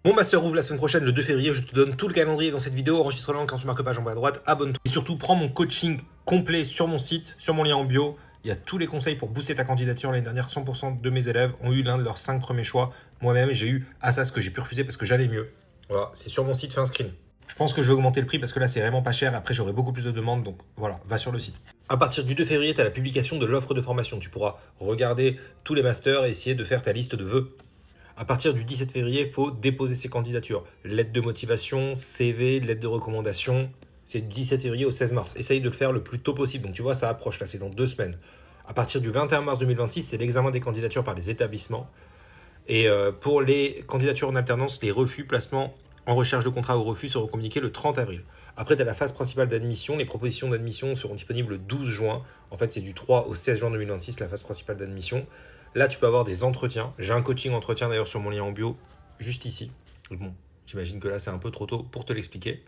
Mon master ouvre la semaine prochaine, le 2 février. Je te donne tout le calendrier dans cette vidéo. Enregistre-le quand tu marques page en bas à droite. Abonne-toi. Et surtout, prends mon coaching complet sur mon site, sur mon lien en bio. Il y a tous les conseils pour booster ta candidature. L'année dernière, 100% de mes élèves ont eu l'un de leurs 5 premiers choix. Moi-même, j'ai eu Assas que j'ai pu refuser parce que j'allais mieux. Voilà, c'est sur mon site, fais un screen. Je pense que je vais augmenter le prix parce que là, c'est vraiment pas cher. Après, j'aurai beaucoup plus de demandes. Donc voilà, va sur le site. À partir du 2 février, tu as la publication de l'offre de formation. Tu pourras regarder tous les masters et essayer de faire ta liste de vœux. À partir du 17 février, il faut déposer ses candidatures. Lettre de motivation, CV, lettre de recommandation. C'est du 17 février au 16 mars. Essaye de le faire le plus tôt possible. Donc tu vois, ça approche. Là, c'est dans 2 semaines. À partir du 21 mars 2026, c'est l'examen des candidatures par les établissements. Et pour les candidatures en alternance, les refus, placements en recherche de contrat ou refus seront communiqués le 30 avril. Après, tu as la phase principale d'admission. Les propositions d'admission seront disponibles le 12 juin. En fait, c'est du 3 au 16 juin 2026, la phase principale d'admission. Là, tu peux avoir des entretiens. J'ai un coaching entretien d'ailleurs sur mon lien en bio, juste ici. Bon, j'imagine que là, c'est un peu trop tôt pour te l'expliquer.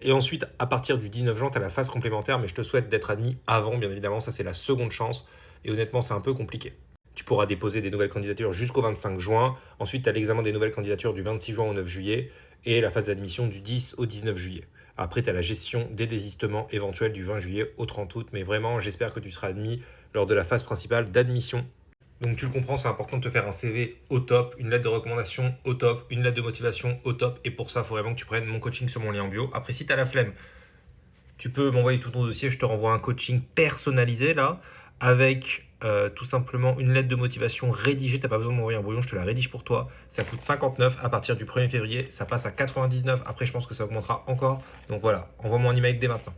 Et ensuite, à partir du 19 juin, tu as la phase complémentaire, mais je te souhaite d'être admis avant, bien évidemment. Ça, c'est la seconde chance. Et honnêtement, c'est un peu compliqué. Tu pourras déposer des nouvelles candidatures jusqu'au 25 juin. Ensuite, tu as l'examen des nouvelles candidatures du 26 juin au 9 juillet et la phase d'admission du 10 au 19 juillet. Après, tu as la gestion des désistements éventuels du 20 juillet au 30 août. Mais vraiment, j'espère que tu seras admis lors de la phase principale d'admission. Donc tu le comprends, c'est important de te faire un CV au top, une lettre de recommandation au top, une lettre de motivation au top. Et pour ça, il faut vraiment que tu prennes mon coaching sur mon lien en bio. Après, si tu as la flemme, tu peux m'envoyer tout ton dossier. Je te renvoie un coaching personnalisé là, avec tout simplement une lettre de motivation rédigée. Tu n'as pas besoin de m'envoyer un brouillon, je te la rédige pour toi. Ça coûte 59 à partir du 1er février. Ça passe à 99. Après, je pense que ça augmentera encore. Donc voilà, envoie-moi un email dès maintenant.